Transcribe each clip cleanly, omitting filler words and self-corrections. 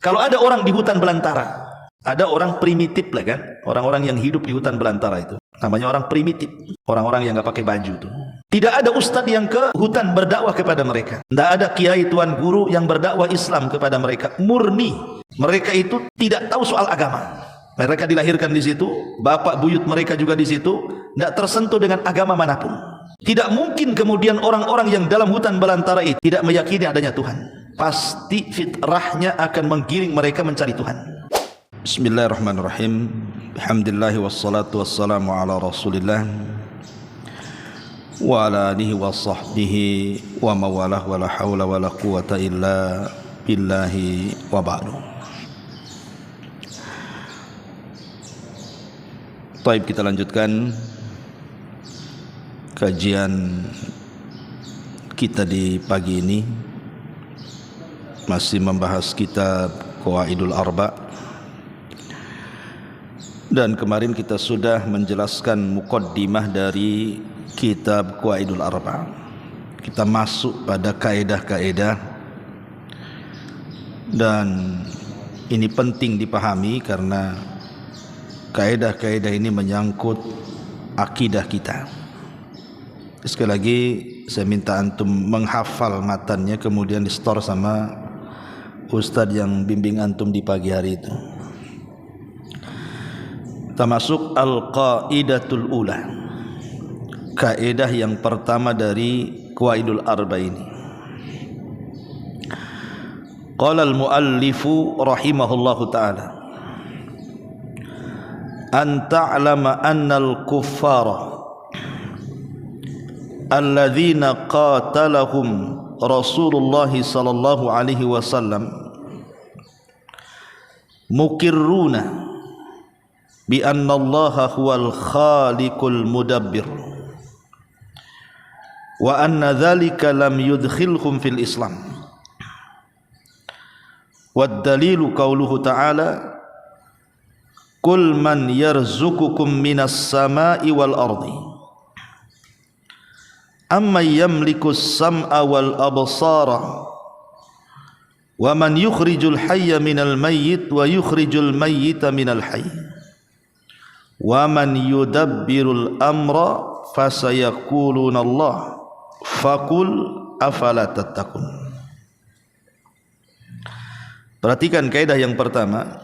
Kalau ada orang di hutan belantara, ada orang primitif lah kan, orang-orang yang hidup di hutan belantara itu namanya orang primitif, orang-orang yang nggak pakai baju tuh. Tidak ada ustadz yang ke hutan berdakwah kepada mereka. Tidak ada kiai tuan guru yang berdakwah Islam kepada mereka. Murni mereka itu tidak tahu soal agama. Mereka dilahirkan di situ, bapak buyut mereka juga di situ, tidak tersentuh dengan agama manapun. Tidak mungkin kemudian orang-orang yang dalam hutan belantara itu tidak meyakini adanya Tuhan. Pasti fitrahnya akan menggiring mereka mencari Tuhan. Bismillahirrahmanirrahim. Alhamdulillah wassalatu wassalamu ala Rasulillah wa ala alihi wa sahbihi wa mawalah wa la hawla wa la quwata illa billahi wa ba'du. Baik, kita lanjutkan kajian kita di pagi ini, masih membahas kitab Qawaidul Arba', dan kemarin kita sudah menjelaskan muqaddimah dari kitab Qawaidul Arba'. Kita masuk pada kaedah-kaedah, dan ini penting dipahami karena kaedah-kaedah ini menyangkut akidah kita. Sekali lagi saya minta antum menghafal matannya, kemudian di store sama ustadz yang bimbing antum di pagi hari itu. Kita masuk al-qaidatul ula, kaedah yang pertama dari Qawaidul Arba' ini. Qala al-muallifu rahimahullahu ta'ala, an ta'lama anna al-kuffara alladzina qatalahum Rasulullah sallallahu alaihi wasallam mukirruna bi anna Allah huwal khaliqul mudabbir wa anna dhalika lam yudkhilhum fil Islam. Wad dalilu qauluhu ta'ala, qul man yarzuqukum minas sama'i wal ardi amma yamliku as-sam'a wal absara wa man yukhrijul hayya minal mayyit wa yukhrijul mayyita minal hayy wa man yudabbirul amra fasayaquluna Allah faqul afala tattaqun. Perhatikan kaidah yang pertama,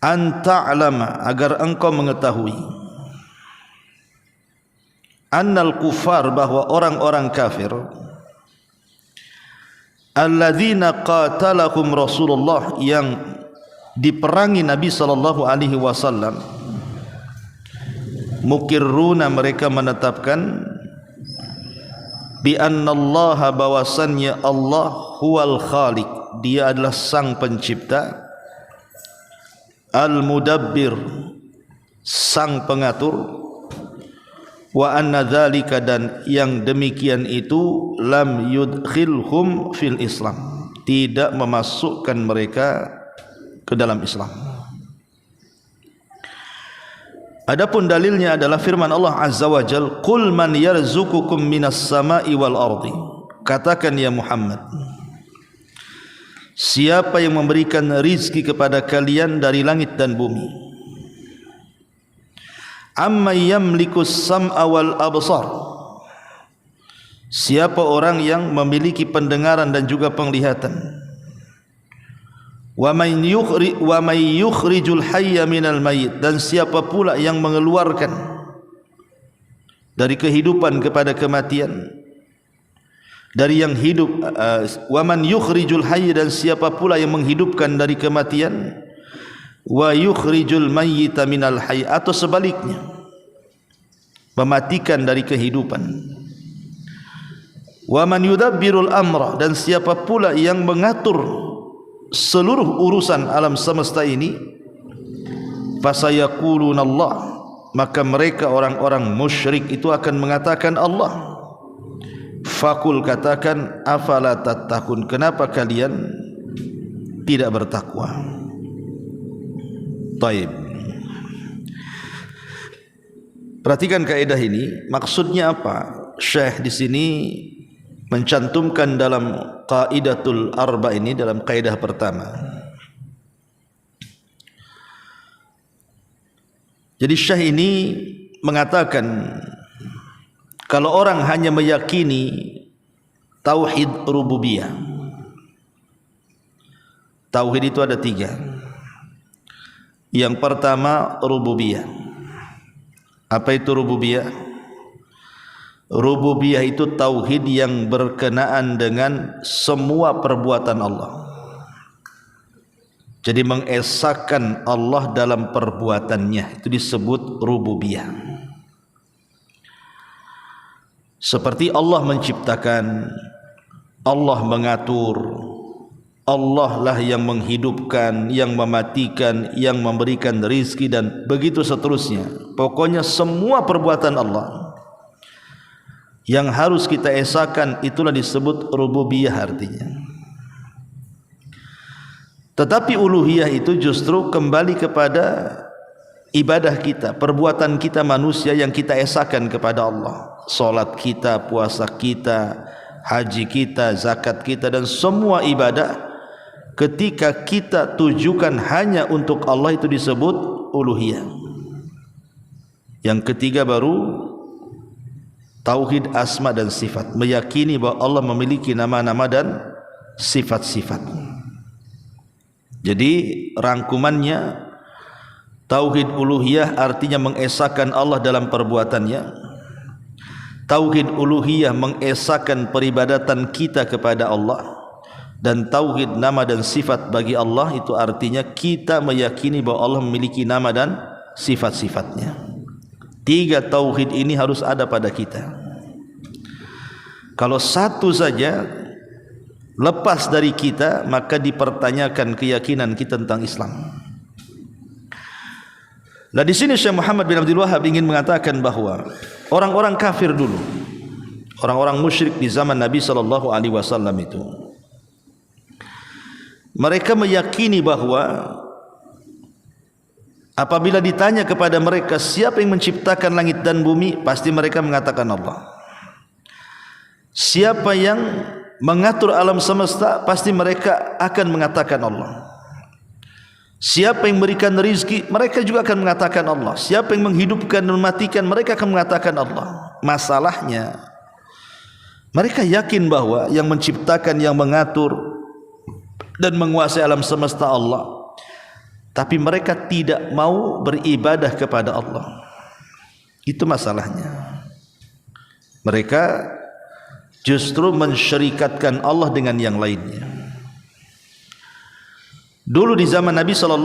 an ta'lama, agar engkau mengetahui, annal kufar, bahwa orang-orang kafir, alladzina qatalahum Rasulullah, yang diperangi Nabi sallallahu alaihi wasallam, mukirruna, mereka menetapkan, bi annallaha, bahwasannya Allah huwal khaliq, dia adalah sang pencipta, al-mudabbir, sang pengatur, wa anna dzalika, dan yang demikian itu, lam yudkhilhum fil Islam, tidak memasukkan mereka ke dalam Islam. Adapun dalilnya adalah firman Allah Azza wa Jalla, qul man yarzuqukum minas sama'i wal ardi, katakan ya Muhammad, siapa yang memberikan rizki kepada kalian dari langit dan bumi. Amma yamlikus sam'a wal absar, siapa orang yang memiliki pendengaran dan juga penglihatan. Wa may yukhrijul hayya minal mayyit, dan siapa pula yang mengeluarkan dari kehidupan kepada kematian, dari yang hidup. Wa man yukhrijul hayya, dan siapa pula yang menghidupkan dari kematian. Wa yukhrijul mayyita minal hayy, atau sebaliknya, mematikan dari kehidupan. Wa man yudabbirul amra, dan siapa pula yang mengatur seluruh urusan alam semesta ini. Fasayaquluna Allah, maka mereka orang-orang musyrik itu akan mengatakan Allah. Fakul, katakan, afala tattaqun, kenapa kalian tidak bertakwa. Taib. Perhatikan kaidah ini, maksudnya apa? Syekh di sini mencantumkan dalam qaidatul arba ini, dalam kaidah pertama. Jadi Syekh ini mengatakan kalau orang hanya meyakini tauhid rububiyah, tauhid itu ada 3. Yang pertama rububiyah. Apa itu rububiyah? Rububiyah itu tauhid yang berkenaan dengan semua perbuatan Allah. Jadi mengesahkan Allah dalam perbuatannya, itu disebut rububiyah. Seperti Allah menciptakan, Allah mengatur, Allah lah yang menghidupkan, yang mematikan, yang memberikan rizki, dan begitu seterusnya. Pokoknya semua perbuatan Allah yang harus kita esahkan, itulah disebut rububiyah artinya. Tetapi uluhiyah itu justru kembali kepada ibadah kita, perbuatan kita manusia yang kita esahkan kepada Allah. Salat kita, puasa kita, haji kita, zakat kita, dan semua ibadah ketika kita tujukan hanya untuk Allah, itu disebut uluhiyah. Yang ketiga baru tauhid asma dan sifat, meyakini bahwa Allah memiliki nama-nama dan sifat-sifat. Jadi rangkumannya, tauhid uluhiyah artinya mengesahkan Allah dalam perbuatannya. Tauhid uluhiyah mengesahkan peribadatan kita kepada Allah. Dan tauhid nama dan sifat bagi Allah itu artinya kita meyakini bahwa Allah memiliki nama dan sifat-sifatnya. 3 tauhid ini harus ada pada kita. Kalau satu saja lepas dari kita, maka dipertanyakan keyakinan kita tentang Islam. Nah, di sini Syekh Muhammad bin Abdul Wahhab ingin mengatakan bahwa orang-orang kafir dulu, orang-orang musyrik di zaman Nabi SAW itu, mereka meyakini bahwa apabila ditanya kepada mereka siapa yang menciptakan langit dan bumi, pasti mereka mengatakan Allah. Siapa yang mengatur alam semesta, pasti mereka akan mengatakan Allah. Siapa yang memberikan rizki, mereka juga akan mengatakan Allah. Siapa yang menghidupkan dan mematikan, mereka akan mengatakan Allah. Masalahnya, mereka yakin bahwa yang menciptakan, yang mengatur dan menguasai alam semesta Allah, tapi mereka tidak mau beribadah kepada Allah. Itu masalahnya. Mereka justru mensyirikatkan Allah dengan yang lainnya. Dulu di zaman Nabi SAW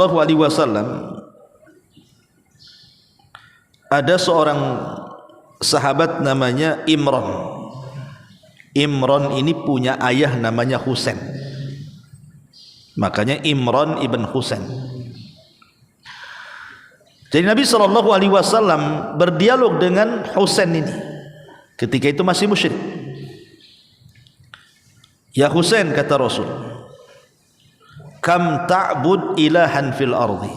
ada seorang sahabat namanya Imran. Imran ini punya ayah namanya Husain. Makanya Imran ibn Husain. Jadi Nabi SAW berdialog dengan Husain ini. Ketika itu masih musyrik. Ya Husain, kata Rasul, kam ta'bud ilahan fil ardi,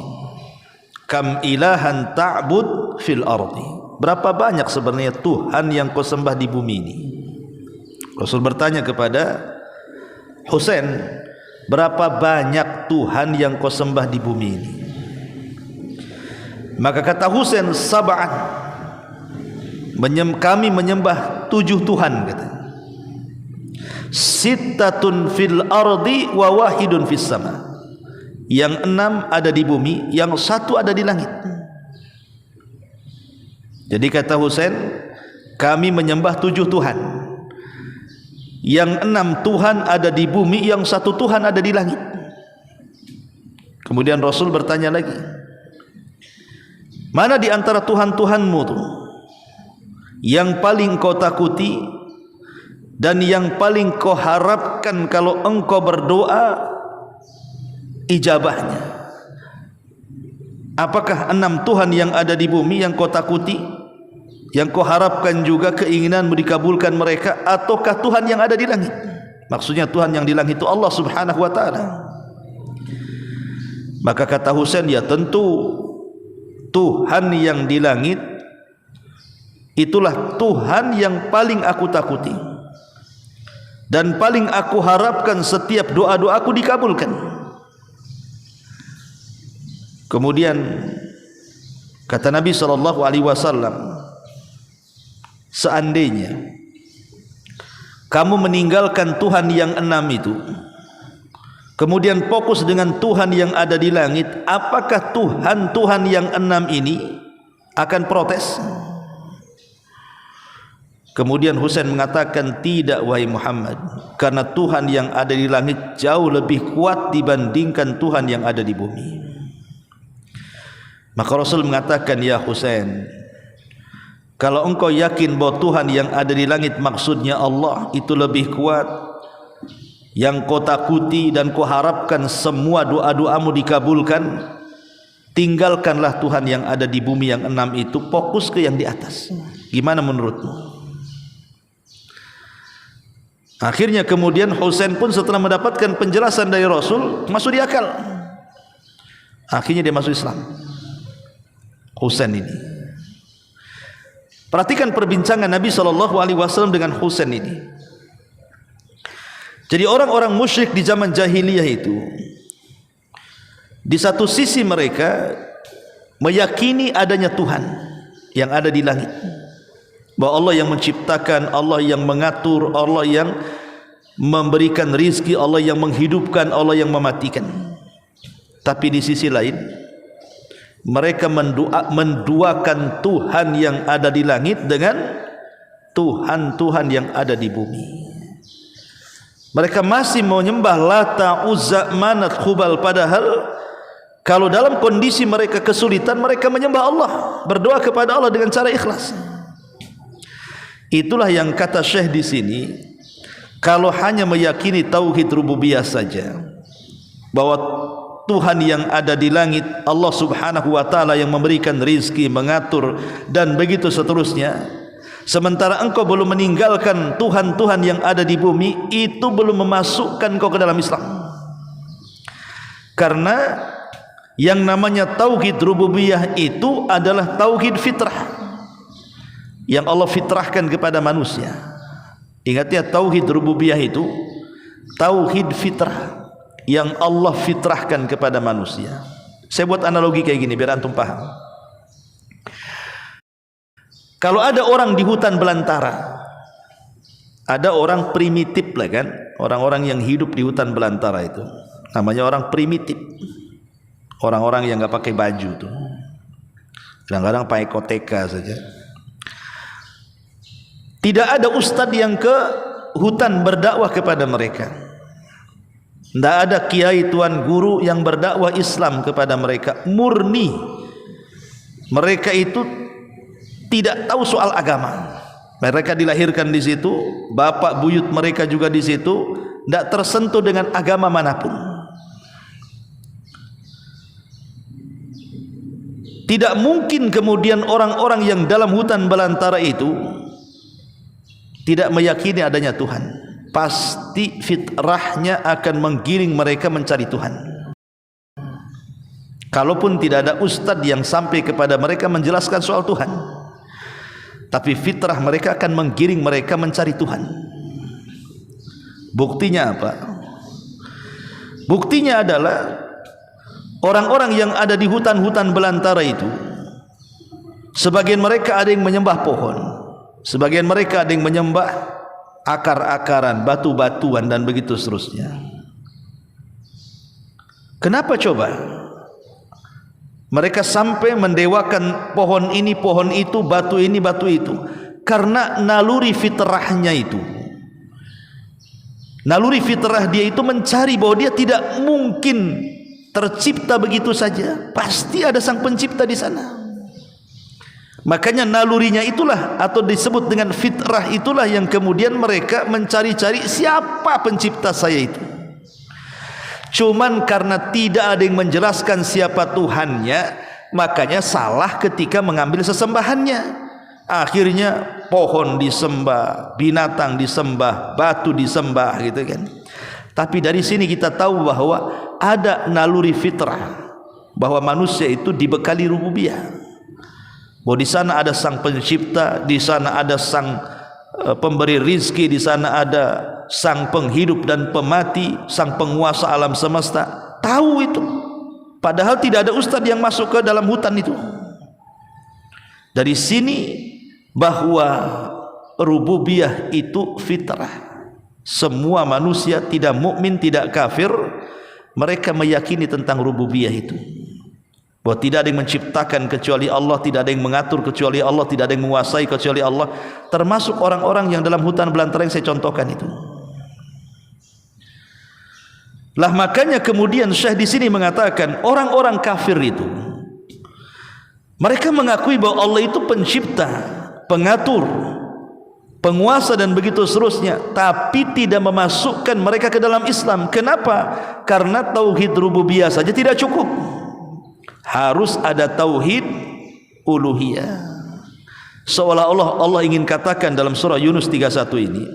kam ilahan ta'bud fil ardi. Berapa banyak sebenarnya Tuhan yang kau sembah di bumi ini? Rasul bertanya kepada Husain, berapa banyak Tuhan yang kau sembah di bumi ini? Maka kata Husain, sab'an, kami menyembah 7 Tuhan, kata. Sittatun fil ardi wa wahidun fis sama. Yang 6 ada di bumi, yang 1 ada di langit. Jadi kata Husain, kami menyembah 7 Tuhan. Yang 6 Tuhan ada di bumi, yang 1 Tuhan ada di langit. Kemudian Rasul bertanya lagi, mana di antara Tuhan-Tuhanmu tuh yang paling kau takuti dan yang paling kau harapkan kalau engkau berdoa ijabahnya? Apakah 6 Tuhan yang ada di bumi yang kau takuti, yang kau harapkan juga keinginanmu dikabulkan mereka, ataukah Tuhan yang ada di langit? Maksudnya Tuhan yang di langit itu Allah Subhanahu wa ta'ala. Maka kata Husain, ya tentu Tuhan yang di langit itulah Tuhan yang paling aku takuti. dan paling aku harapkan setiap doa-doaku dikabulkan. Kemudian kata Nabi SAW, seandainya kamu meninggalkan Tuhan yang 6 itu, kemudian fokus dengan Tuhan yang ada di langit, apakah Tuhan yang 6 ini akan protes? Kemudian Husain mengatakan, tidak wahai Muhammad, karena Tuhan yang ada di langit jauh lebih kuat dibandingkan Tuhan yang ada di bumi. Maka Rasul mengatakan, ya Husain, kalau engkau yakin bahwa Tuhan yang ada di langit maksudnya Allah itu lebih kuat, yang kau takuti dan kau harapkan semua doa-doamu dikabulkan, tinggalkanlah Tuhan yang ada di bumi yang 6 itu, fokus ke yang di atas. Gimana menurutmu? Akhirnya kemudian Husain pun setelah mendapatkan penjelasan dari Rasul, masuk di akal. Akhirnya dia masuk Islam, Husain ini. Perhatikan perbincangan Nabi SAW dengan Husain ini. Jadi orang-orang musyrik di zaman jahiliyah itu, di satu sisi mereka meyakini adanya Tuhan yang ada di langit, bahwa Allah yang menciptakan, Allah yang mengatur, Allah yang memberikan rizki, Allah yang menghidupkan, Allah yang mematikan. Tapi di sisi lain mereka menduakan Tuhan yang ada di langit dengan Tuhan-Tuhan yang ada di bumi. Mereka masih menyembah Lata, Uzza, Manat, Khubal, padahal kalau dalam kondisi mereka kesulitan, mereka menyembah Allah, berdoa kepada Allah dengan cara ikhlas. Itulah yang kata Syekh di sini, kalau hanya meyakini tauhid rububiyah saja, bahwa Tuhan yang ada di langit, Allah Subhanahu wa taala yang memberikan rizki, mengatur dan begitu seterusnya, sementara engkau belum meninggalkan Tuhan-Tuhan yang ada di bumi, itu belum memasukkan kau ke dalam Islam. Karena yang namanya tauhid rububiyah itu adalah tauhid fitrah yang Allah fitrahkan kepada manusia. Ingat ya, tauhid rububiyah itu tauhid fitrah yang Allah fitrahkan kepada manusia. Saya buat analogi kayak gini biar antum paham. Kalau ada orang di hutan belantara, ada orang primitif lah kan, orang-orang yang hidup di hutan belantara itu namanya orang primitif, orang-orang yang nggak pakai baju tuh, kadang-kadang pakai koteka saja. Tidak ada ustadz yang ke hutan berdakwah kepada mereka. Tidak ada kiai tuan guru yang berdakwah Islam kepada mereka. Murni mereka itu tidak tahu soal agama. Mereka dilahirkan di situ, bapak buyut mereka juga di situ, tidak tersentuh dengan agama manapun. Tidak mungkin kemudian orang-orang yang dalam hutan belantara itu tidak meyakini adanya Tuhan. Pasti fitrahnya akan menggiring mereka mencari Tuhan. Kalaupun tidak ada ustadz yang sampai kepada mereka menjelaskan soal Tuhan, tapi fitrah mereka akan menggiring mereka mencari Tuhan. Buktinya apa? Buktinya adalah orang-orang yang ada di hutan-hutan belantara itu, sebagian mereka ada yang menyembah pohon, sebagian mereka ada yang menyembah akar-akaran, batu-batuan dan begitu seterusnya. Kenapa coba? Mereka sampai mendewakan pohon ini, pohon itu, batu ini, batu itu. Karena naluri fitrahnya itu. Naluri fitrah dia itu mencari bahwa dia tidak mungkin tercipta begitu saja. Pasti ada sang pencipta di sana. Makanya nalurinya itulah, atau disebut dengan fitrah itulah, yang kemudian mereka mencari-cari siapa pencipta saya itu. Cuman karena tidak ada yang menjelaskan siapa Tuhannya, makanya salah ketika mengambil sesembahannya. Akhirnya pohon disembah, binatang disembah, batu disembah gitu kan. Tapi dari sini kita tahu bahwa ada naluri fitrah, bahwa manusia itu dibekali rububiyah. Bahwa di sana ada sang pencipta, di sana ada sang pemberi rizki, di sana ada sang penghidup dan pemati, sang penguasa alam semesta. Tahu itu. Padahal tidak ada ustaz yang masuk ke dalam hutan itu. Dari sini bahwa rububiyah itu fitrah. Semua manusia, tidak mukmin, tidak kafir, mereka meyakini tentang rububiyah itu. Bahwa tidak ada yang menciptakan kecuali Allah, tidak ada yang mengatur kecuali Allah, tidak ada yang menguasai kecuali Allah. Termasuk orang-orang yang dalam hutan belantara yang saya contohkan itu. Lah makanya kemudian Syekh di sini mengatakan orang-orang kafir itu, mereka mengakui bahwa Allah itu pencipta, pengatur, penguasa dan begitu seterusnya, tapi tidak memasukkan mereka ke dalam Islam. Kenapa? Karena tauhid rububiyah saja tidak cukup. Harus ada tauhid uluhiyah. Seolah-olah Allah ingin katakan dalam surah Yunus 31 ini,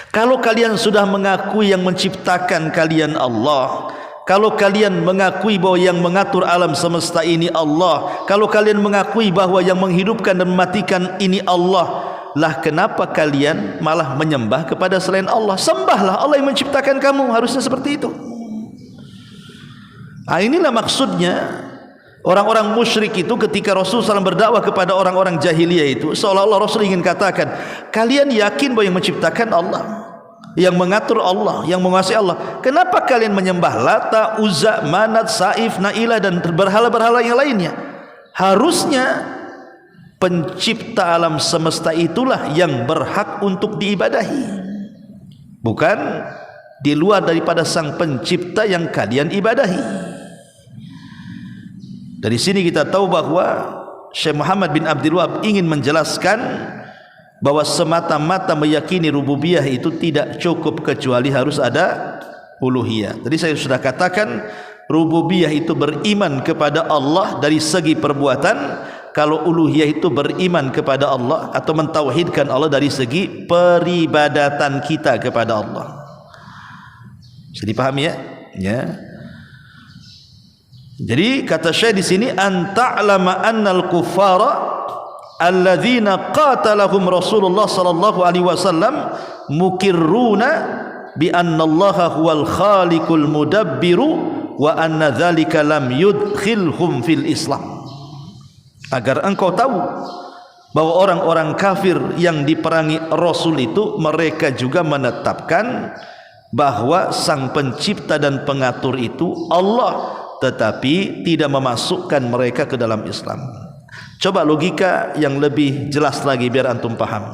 kalau kalian sudah mengakui yang menciptakan kalian Allah, kalau kalian mengakui bahwa yang mengatur alam semesta ini Allah, kalau kalian mengakui bahwa yang menghidupkan dan mematikan ini Allah, lah kenapa kalian malah menyembah kepada selain Allah? Sembahlah Allah yang menciptakan kamu, harusnya seperti itu. Nah, inilah maksudnya orang-orang musyrik itu ketika Rasulullah SAW berdakwah kepada orang-orang jahiliyah itu, seolah-olah Rasul ingin katakan, kalian yakin bahwa yang menciptakan Allah, yang mengatur Allah, yang menguasai Allah, kenapa kalian menyembah Lata, Uzza, Manat, Saif, Nailah dan berhala-berhala yang lainnya? Harusnya pencipta alam semesta itulah yang berhak untuk diibadahi, bukan di luar daripada sang pencipta yang kalian ibadahi. Dari sini kita tahu bahwa Syekh Muhammad bin Abdul Wahab ingin menjelaskan bahwa semata-mata meyakini rububiyah itu tidak cukup, kecuali harus ada uluhiyah. Tadi saya sudah katakan rububiyah itu beriman kepada Allah dari segi perbuatan, kalau uluhiyah itu beriman kepada Allah atau mentauhidkan Allah dari segi peribadatan kita kepada Allah. Bisa dipahami ya? Ya. Jadi kata Syekh di sini, anta'lama annal kuffara alladzina qatalahum Rasulullah sallallahu alaihi wasallam mukirruna bi anna Allah huwal khaliqul mudabbiru wa anna dzalika lam yudkhilhum fil Islam. Agar engkau tahu bahwa orang-orang kafir yang diperangi Rasul itu, mereka juga menetapkan bahwa sang pencipta dan pengatur itu Allah, tetapi tidak memasukkan mereka ke dalam Islam. Coba logika yang lebih jelas lagi biar antum paham.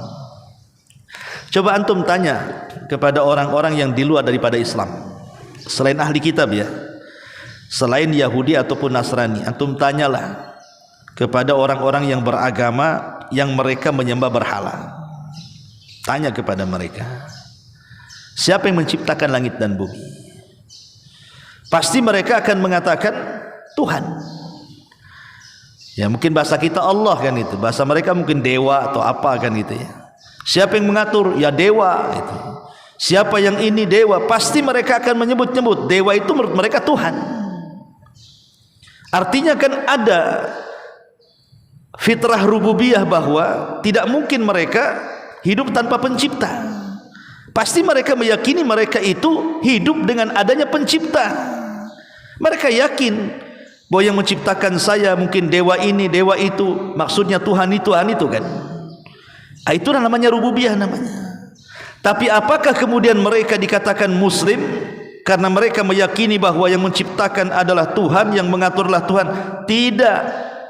Coba antum tanya kepada orang-orang yang di luar daripada Islam, selain ahli kitab ya, selain Yahudi ataupun Nasrani, antum tanyalah kepada orang-orang yang beragama yang mereka menyembah berhala. Tanya kepada mereka, siapa yang menciptakan langit dan bumi? Pasti mereka akan mengatakan Tuhan. Ya mungkin bahasa kita Allah kan itu, bahasa mereka mungkin dewa atau apa kan gitu ya. Siapa yang mengatur? Ya dewa itu. Siapa yang ini? Dewa. Pasti mereka akan menyebut-nyebut dewa itu menurut mereka Tuhan. Artinya kan ada fitrah rububiyah bahwa tidak mungkin mereka hidup tanpa pencipta. Pasti mereka meyakini mereka itu hidup dengan adanya pencipta. Mereka yakin bahwa yang menciptakan saya mungkin dewa ini, dewa itu, maksudnya Tuhan itu kan. Itulah namanya rububiyah namanya. Tapi apakah kemudian mereka dikatakan muslim karena mereka meyakini bahwa yang menciptakan adalah Tuhan, yang mengaturlah Tuhan? Tidak.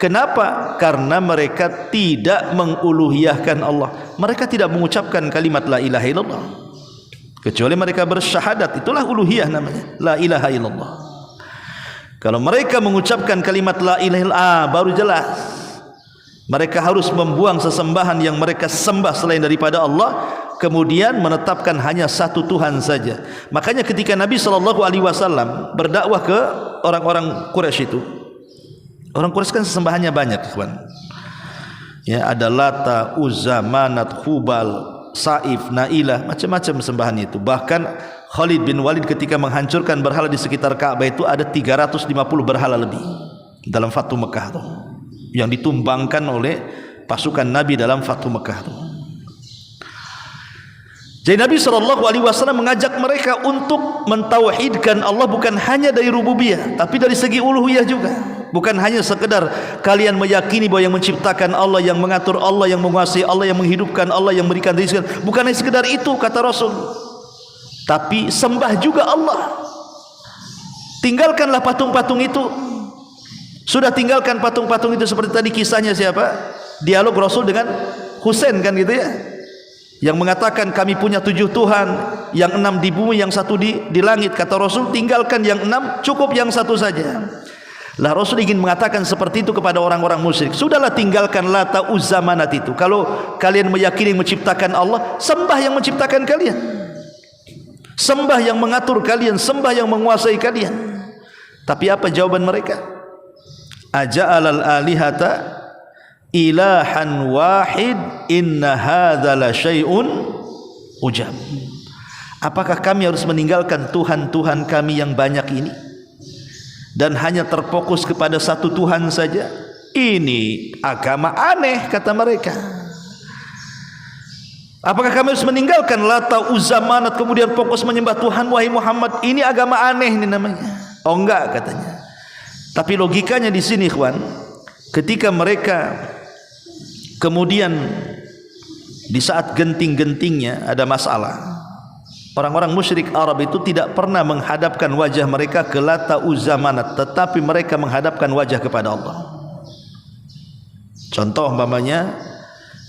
Kenapa? Karena mereka tidak menguluhiyahkan Allah. Mereka tidak mengucapkan kalimat la ilaha illallah, kecuali mereka bersyahadat. Itulah uluhiyah namanya, la ilaha illallah. Kalau mereka mengucapkan kalimat la ilaha illallah, baru jelas mereka harus membuang sesembahan yang mereka sembah selain daripada Allah, kemudian menetapkan hanya satu Tuhan saja. Makanya ketika Nabi SAW berdakwah ke orang-orang Quraisy itu, orang Quraisy kan sesembahannya banyak, kawan. Ya, ada Lata, Uzza, Manat, Hubal, Saif, Nailah, macam-macam sembahan itu. Bahkan Khalid bin Walid ketika menghancurkan berhala di sekitar Ka'bah itu ada 350 berhala lebih dalam Fathu Mekah itu, yang ditumbangkan oleh pasukan Nabi dalam Fathu Mekah itu. Jadi Nabi SAW mengajak mereka untuk mentauhidkan Allah bukan hanya dari rububiyah, tapi dari segi uluhiyah juga. Bukan hanya sekedar kalian meyakini bahwa yang menciptakan Allah, yang mengatur Allah, yang menguasai Allah, yang menghidupkan Allah, yang memberikan rezeki. Bukan hanya sekedar itu kata Rasul, tapi sembah juga Allah. Tinggalkanlah patung-patung itu. Sudah tinggalkan patung-patung itu. Seperti tadi kisahnya siapa? Dialog Rasul dengan Husain kan gitu ya, yang mengatakan kami punya 7 Tuhan, yang 6 di bumi, yang 1 di langit. Kata Rasul, tinggalkan yang 6, cukup yang 1 saja. Lah Rasul ingin mengatakan seperti itu kepada orang-orang musyrik. Sudahlah, tinggalkan Lata Uzza Manat itu. Kalau kalian meyakini menciptakan Allah, sembah yang menciptakan kalian, sembah yang mengatur kalian, sembah yang menguasai kalian. Tapi apa jawaban mereka? Aja'alal alihata ilahan wahid inna hadza la syai'un ujab. Apakah kami harus meninggalkan Tuhan-Tuhan kami yang banyak ini dan hanya terfokus kepada satu Tuhan saja? Ini agama aneh kata mereka. Apakah kami harus meninggalkan Lata Uzza Manat kemudian fokus menyembah Tuhan? Wahai Muhammad, ini agama aneh ini namanya. Oh enggak katanya. Tapi logikanya di sini ikhwan, ketika mereka kemudian di saat genting-gentingnya ada masalah, orang-orang musyrik Arab itu tidak pernah menghadapkan wajah mereka ke Lata Uzza Manat, tetapi mereka menghadapkan wajah kepada Allah. Contoh umpamanya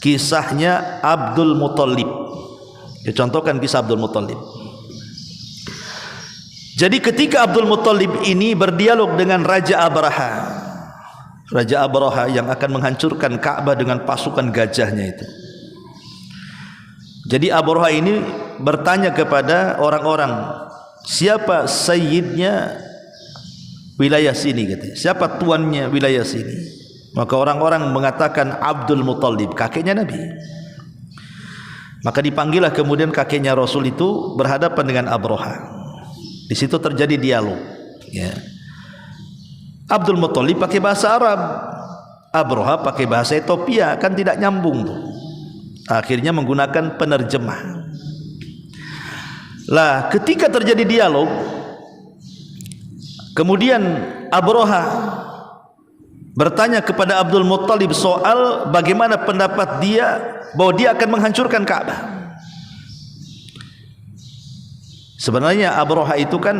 kisahnya Abdul Muthalib. Dicontohkan kisah Abdul Muthalib. Jadi ketika Abdul Muthalib ini berdialog dengan Raja Abraha, Raja Abraha yang akan menghancurkan Ka'bah dengan pasukan gajahnya itu. Jadi Abraha ini bertanya kepada orang-orang, siapa sayyidnya wilayah sini katanya, siapa tuannya wilayah sini. Maka orang-orang mengatakan Abdul Muthalib, kakeknya Nabi. Maka dipanggillah kemudian kakeknya Rasul itu berhadapan dengan Abraha. Di situ terjadi dialog ya. Abdul Muthalib pakai bahasa Arab, Abraha pakai bahasa Ethiopia, kan tidak nyambung tuh. Akhirnya menggunakan penerjemah. Lah ketika terjadi dialog, kemudian Abraha bertanya kepada Abdul Muthalib soal bagaimana pendapat dia bahwa dia akan menghancurkan Ka'bah. Sebenarnya Abraha itu kan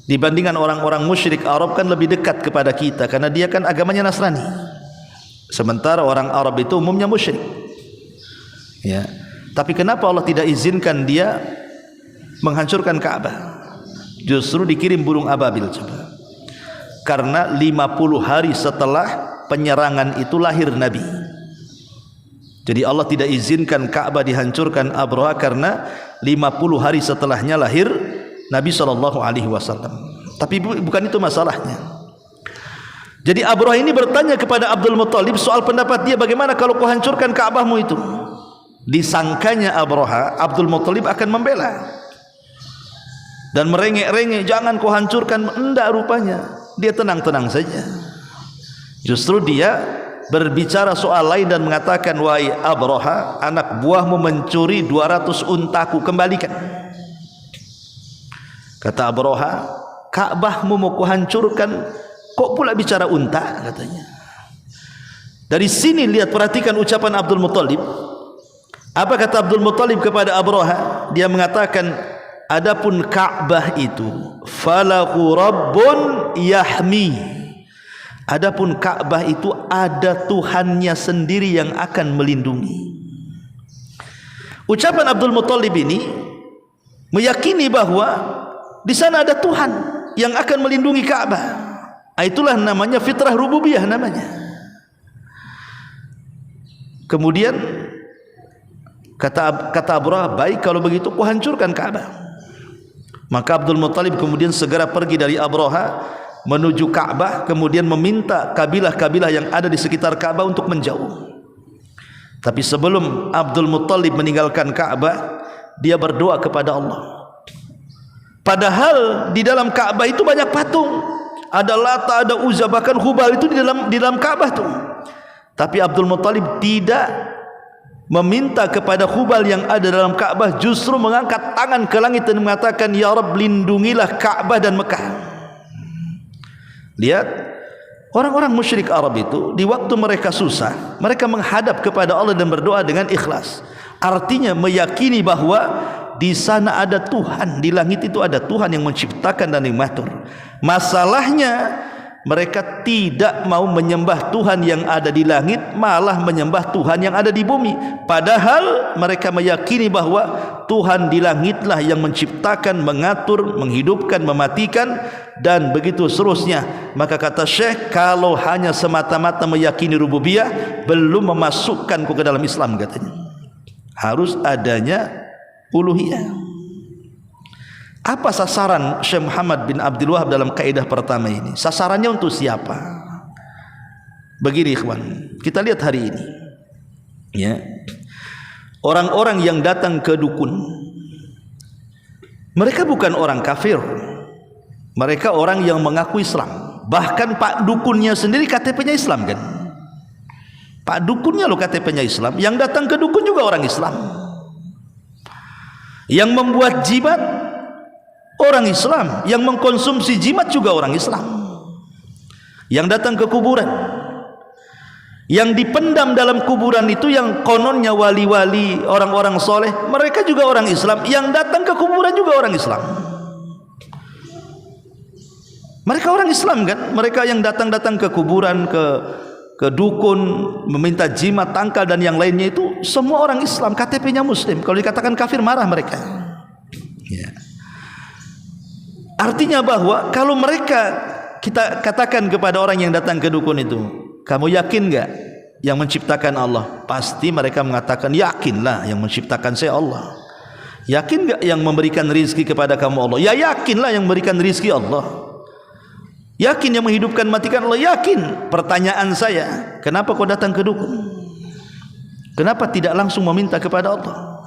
dibandingkan orang-orang musyrik Arab kan lebih dekat kepada kita, karena dia kan agamanya Nasrani. Sementara orang Arab itu umumnya musyrik. Ya. Tapi kenapa Allah tidak izinkan dia menghancurkan Ka'bah? Justru dikirim burung ababil coba. Karena 50 hari setelah penyerangan itu lahir Nabi. Jadi Allah tidak izinkan Ka'bah dihancurkan Abraha karena 50 hari setelahnya lahir Nabi SAW. Tapi bukan itu masalahnya. Jadi Abraha ini bertanya kepada Abdul Muthalib soal pendapat dia, bagaimana kalau kau hancurkan Ka'bahmu itu. Disangkanya Abraha, Abdul Muthalib akan membela dan merengek-rengek, jangan kau hancurkan. Enggak, rupanya dia tenang-tenang saja. Justru dia berbicara soal lain dan mengatakan, wahai Abraha, anak buahmu mencuri 200 untaku, kembalikan. Kata Abraha, Ka'bahmu mau kuhancurkan, kok pula bicara unta katanya. Dari sini lihat, perhatikan ucapan Abdul Muthalib. Apa kata Abdul Muthalib kepada Abraha? Dia mengatakan, adapun Ka'bah itu falahu rabbun yahmi. Adapun Ka'bah itu ada Tuhannya sendiri yang akan melindungi. Ucapan Abdul Muthalib ini meyakini bahwa di sana ada Tuhan yang akan melindungi Ka'bah. Itulah namanya fitrah rububiyah namanya. Kemudian kata Abraha, baik kalau begitu ku hancurkan Ka'bah. Maka Abdul Muthalib kemudian segera pergi dari Abraha menuju Ka'bah, kemudian meminta kabilah-kabilah yang ada di sekitar Ka'bah untuk menjauh. Tapi sebelum Abdul Muthalib meninggalkan Ka'bah, dia berdoa kepada Allah. Padahal di dalam Ka'bah itu banyak patung, ada Lata, ada Uzza, bahkan Hubal itu di dalam Ka'bah tuh. Tapi Abdul Muthalib tidak meminta kepada Hubal yang ada dalam Ka'bah, justru mengangkat tangan ke langit dan mengatakan, ya Rabb, lindungilah Ka'bah dan Mekah. Lihat, orang-orang musyrik Arab itu di waktu mereka susah, mereka menghadap kepada Allah dan berdoa dengan ikhlas. Artinya meyakini bahwa di sana ada Tuhan, di langit itu ada Tuhan yang menciptakan dan yang mengatur. Masalahnya mereka tidak mau menyembah Tuhan yang ada di langit, malah menyembah Tuhan yang ada di bumi. Padahal mereka meyakini bahwa Tuhan di langitlah yang menciptakan, mengatur, menghidupkan, mematikan, dan begitu seterusnya. Maka kata Syekh, kalau hanya semata-mata meyakini rububiyah, belum memasukkanku ke dalam Islam katanya. Harus adanya uluhiyah. Apa sasaran Syekh Muhammad bin Abdul Wahab dalam kaidah pertama ini? Sasarannya untuk siapa? Begini ikhwan, kita lihat hari ini, ya, orang-orang yang datang ke dukun, mereka bukan orang kafir, mereka orang yang mengaku Islam. Bahkan Pak dukunnya sendiri KTP-nya Islam kan? Pak dukunnya loh KTP-nya Islam, yang datang ke dukun juga orang Islam, yang membuat jimat orang Islam, yang mengkonsumsi jimat juga orang Islam, yang datang ke kuburan, yang dipendam dalam kuburan itu yang kononnya wali-wali, orang-orang soleh, mereka juga orang Islam, yang datang ke kuburan juga orang Islam. Mereka orang Islam kan? Mereka yang datang-datang ke kuburan, ke dukun, meminta jimat, tangkal dan yang lainnya itu semua orang Islam, KTP-nya Muslim. Kalau dikatakan kafir marah mereka, ya. Artinya bahwa kalau mereka, kita katakan kepada orang yang datang ke dukun itu, kamu yakin enggak yang menciptakan Allah? Pasti mereka mengatakan, yakinlah yang menciptakan saya Allah. Yakin enggak yang memberikan rizki kepada kamu Allah? Ya yakinlah yang memberikan rizki Allah. Yakin yang menghidupkan matikan Allah? Yakin. Pertanyaan saya, kenapa kau datang ke dukun? Kenapa tidak langsung meminta kepada Allah?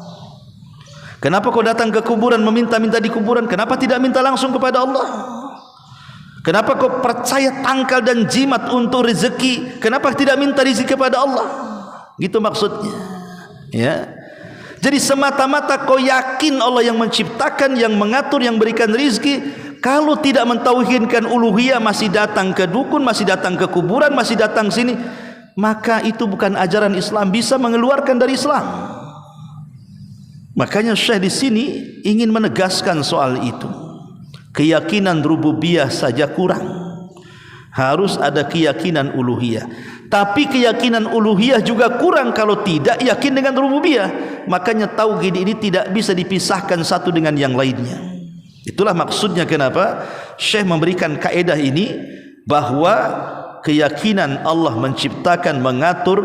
Kenapa kau datang ke kuburan meminta-minta di kuburan? Kenapa tidak minta langsung kepada Allah? Kenapa kau percaya tangkal dan jimat untuk rezeki? Kenapa tidak minta rezeki kepada Allah? Gitu maksudnya, ya. Jadi semata-mata kau yakin Allah yang menciptakan, yang mengatur, yang berikan rezeki. Kalau tidak mentauhidkan uluhiyah, masih datang ke dukun, masih datang ke kuburan, masih datang sini, maka itu bukan ajaran Islam, bisa mengeluarkan dari Islam. Makanya Syekh di sini ingin menegaskan soal itu. Keyakinan rububiyah saja kurang, harus ada keyakinan uluhiyah. Tapi keyakinan uluhiyah juga kurang kalau tidak yakin dengan rububiyah. Makanya tauhid ini tidak bisa dipisahkan satu dengan yang lainnya. Itulah maksudnya kenapa Syekh memberikan kaedah ini, bahwa keyakinan Allah menciptakan, mengatur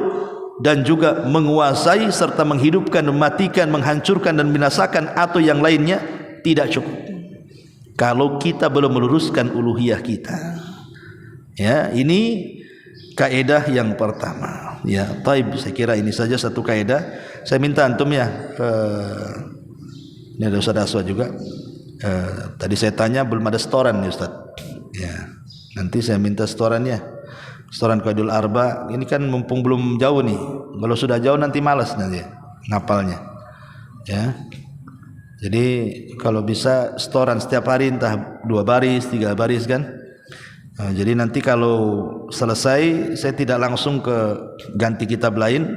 dan juga menguasai serta menghidupkan, mematikan, menghancurkan dan binasakan atau yang lainnya tidak cukup kalau kita belum meluruskan uluhiyah kita. Ya, ini kaedah yang pertama. Ya, taib, saya kira ini saja satu kaedah. Saya minta antum ya, ini ada Ustaz Aswa juga. Tadi saya tanya belum ada setoran nih Ustaz. Ya, nanti saya minta setorannya. Setoran Qaidul Arba ini kan mumpung belum jauh nih. Kalau sudah jauh nanti malas nanti ngapalnya, ya. Jadi kalau bisa setoran setiap hari, entah 2 baris 3 baris kan. Nah, jadi nanti kalau selesai saya tidak langsung ke ganti kitab lain.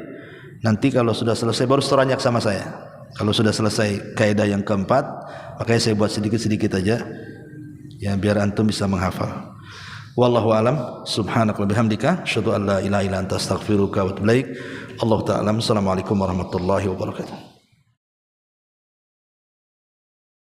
Nanti kalau sudah selesai baru setorannya sama saya. Kalau sudah selesai kaidah yang keempat, makanya saya buat sedikit-sedikit aja, ya, biar antum bisa menghafal. Wallahu alam, subhanaka wa bihamdika, asyhadu an la ilaha illa anta, astaghfiruka wa atubu ilaik. Allahu ta'ala. Assalamualaikum warahmatullahi wabarakatuh.